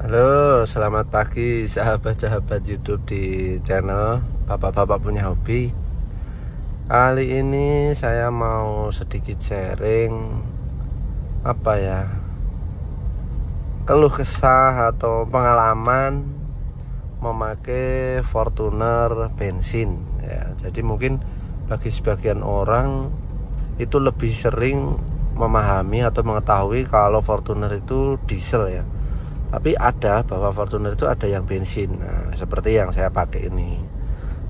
Halo, selamat pagi sahabat-sahabat YouTube di channel Bapak-Bapak Punya Hobi. Kali ini saya mau sedikit sharing keluh kesah atau pengalaman memakai Fortuner bensin ya. Jadi mungkin bagi sebagian orang itu lebih sering memahami atau mengetahui kalau Fortuner itu diesel ya. Tapi ada bahwa Fortuner itu ada yang bensin. Nah, seperti yang saya pakai ini.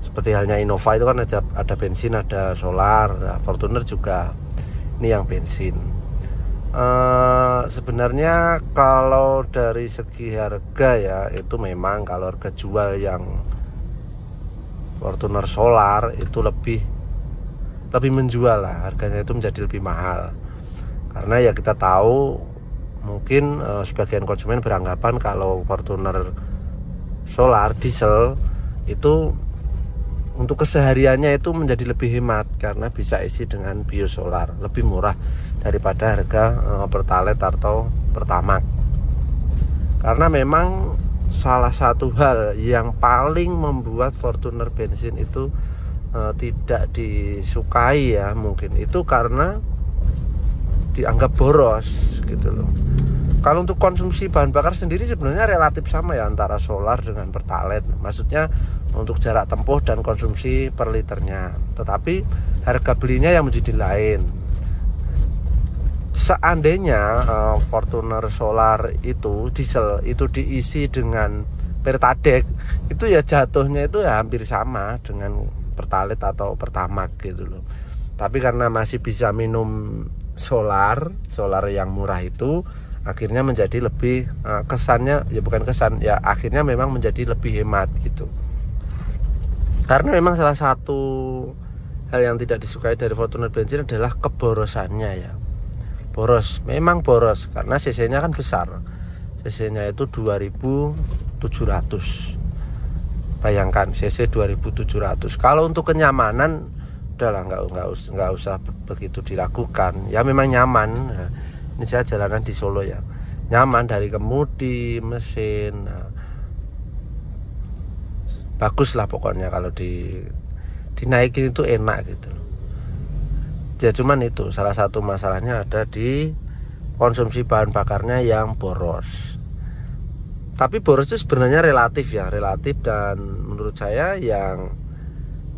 Seperti halnya Innova itu kan ada bensin, ada solar. Nah, Fortuner juga ini yang bensin. Sebenarnya kalau dari segi harga ya, itu memang kalau harga jual yang Fortuner solar itu lebih menjual lah. Harganya itu menjadi lebih mahal. Karena ya kita tahu mungkin sebagian konsumen beranggapan kalau Fortuner solar diesel itu untuk kesehariannya itu menjadi lebih hemat karena bisa isi dengan biosolar, lebih murah daripada harga Pertalite atau Pertamax. Karena memang salah satu hal yang paling membuat Fortuner bensin itu tidak disukai ya, mungkin itu karena dianggap boros gitu loh. Kalau untuk konsumsi bahan bakar sendiri sebenarnya relatif sama ya antara solar dengan Pertalite. Maksudnya untuk jarak tempuh dan konsumsi per liternya. Tetapi harga belinya yang menjadi lain. Seandainya Fortuner solar itu diesel itu diisi dengan Pertalite, itu ya jatuhnya itu ya hampir sama dengan Pertalite atau Pertamax gitu loh. Tapi karena masih bisa minum solar yang murah itu, akhirnya menjadi lebih kesannya ya bukan kesan ya, akhirnya memang menjadi lebih hemat gitu. Karena memang salah satu hal yang tidak disukai dari Fortuner bensin adalah keborosannya ya. Memang boros karena cc-nya kan besar. Cc-nya itu 2700. Bayangkan cc 2700. Kalau untuk kenyamanan udahlah nggak usah begitu diragukan ya, memang nyaman. Nah, ini saya jalanan di Solo ya, nyaman dari kemudi, mesin, bagus lah pokoknya. Kalau dinaikin itu enak gitu ya. Cuman itu salah satu masalahnya ada di konsumsi bahan bakarnya yang boros. Tapi boros itu sebenarnya relatif dan menurut saya yang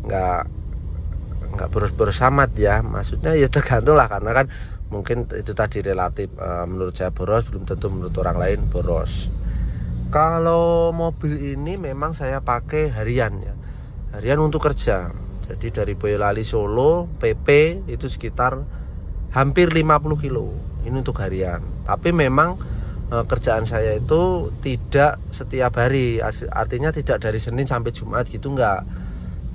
nggak boros-boros amat ya. Maksudnya ya tergantung lah, karena kan mungkin itu tadi relatif. Menurut saya boros belum tentu menurut orang lain boros. Kalau mobil ini memang saya pakai harian ya, harian untuk kerja. Jadi dari Boyolali Solo PP itu sekitar hampir 50 kilo. Ini untuk harian. Tapi memang kerjaan saya itu tidak setiap hari, artinya tidak dari Senin sampai Jumat gitu, enggak.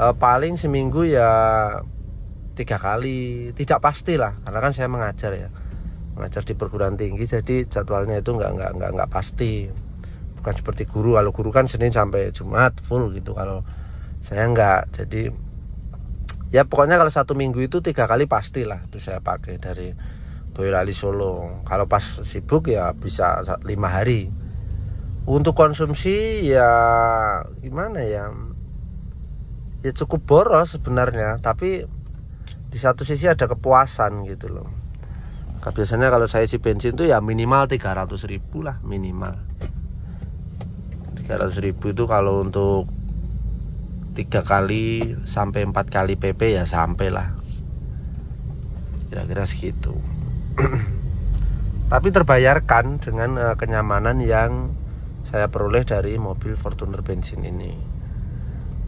Paling seminggu ya 3 kali, tidak pasti lah, karena kan saya mengajar di perguruan tinggi, jadi jadwalnya itu nggak pasti, bukan seperti guru. Kalau guru kan Senin sampai Jumat full gitu, kalau saya nggak. Jadi ya pokoknya kalau 1 minggu itu 3 kali pastilah itu saya pakai dari Boyolali Solo. Kalau pas sibuk ya bisa 5 hari. Untuk konsumsi ya gimana ya, ya cukup boros sebenarnya, tapi di satu sisi ada kepuasan gitu loh. Biasanya kalau saya isi bensin tuh ya minimal 300.000 lah, minimal 300.000 itu kalau untuk 3 kali sampai 4 kali PP ya sampai lah, kira-kira segitu. Tapi terbayarkan dengan kenyamanan yang saya peroleh dari mobil Fortuner bensin ini.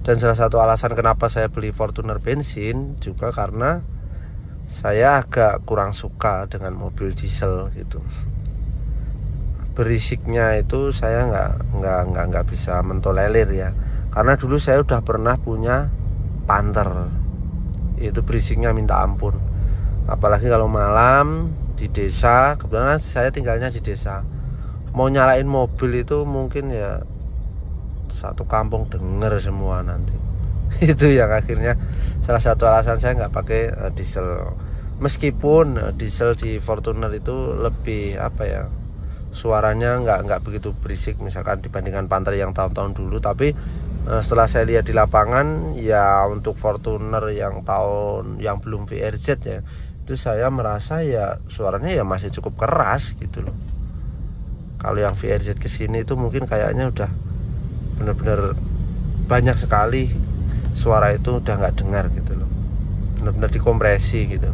Dan salah satu alasan kenapa saya beli Fortuner bensin juga karena saya agak kurang suka dengan mobil diesel gitu. Berisiknya itu saya nggak bisa mentolerir ya. Karena dulu saya udah pernah punya Panther, itu berisiknya minta ampun. Apalagi kalau malam di desa, kebetulan saya tinggalnya di desa. Mau nyalain mobil itu mungkin ya satu kampung denger semua nanti. Itu yang akhirnya salah satu alasan saya nggak pakai diesel. Meskipun diesel di Fortuner itu lebih suaranya nggak begitu berisik misalkan dibandingkan Panther yang tahun-tahun dulu. Tapi setelah saya lihat di lapangan ya, untuk Fortuner yang belum VRZ ya, itu saya merasa ya suaranya ya masih cukup keras gitu loh. Kalau yang VRZ kesini itu mungkin kayaknya udah bener-bener banyak sekali suara itu udah nggak dengar gitu loh, bener-bener dikompresi gitu.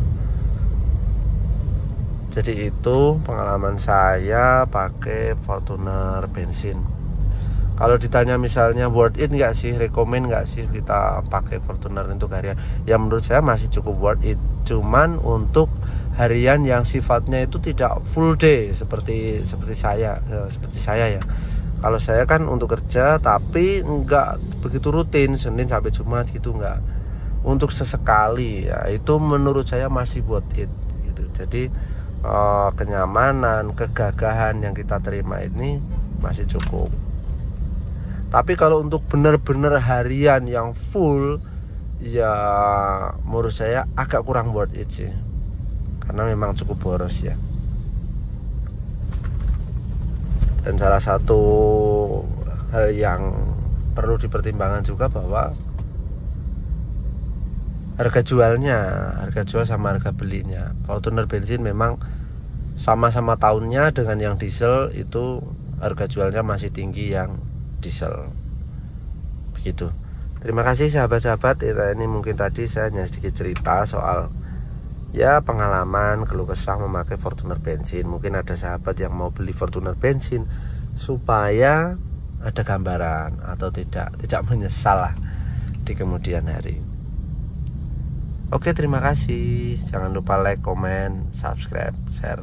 Jadi itu pengalaman saya pakai Fortuner bensin. Kalau ditanya misalnya worth it nggak sih, rekomend nggak sih kita pakai Fortuner untuk harian, ya menurut saya masih cukup worth it. Cuman untuk harian yang sifatnya itu tidak full day seperti saya ya. Kalau saya kan untuk kerja tapi nggak begitu rutin Senin sampai Jumat gitu, nggak. Untuk sesekali ya itu menurut saya masih worth it gitu. Jadi kenyamanan, kegagahan yang kita terima ini masih cukup. Tapi kalau untuk benar-benar harian yang full ya menurut saya agak kurang worth it sih, karena memang cukup boros ya. Dan salah satu hal yang perlu dipertimbangkan juga bahwa harga jual sama harga belinya. Fortuner bensin memang sama-sama tahunnya dengan yang diesel itu harga jualnya masih tinggi yang diesel. Begitu. Terima kasih sahabat-sahabat. Ini mungkin tadi saya hanya sedikit cerita soal ya pengalaman keluh kesah memakai Fortuner bensin. Mungkin ada sahabat yang mau beli Fortuner bensin supaya ada gambaran atau tidak menyesal lah di kemudian hari. Oke, terima kasih. Jangan lupa like, komen, subscribe, share.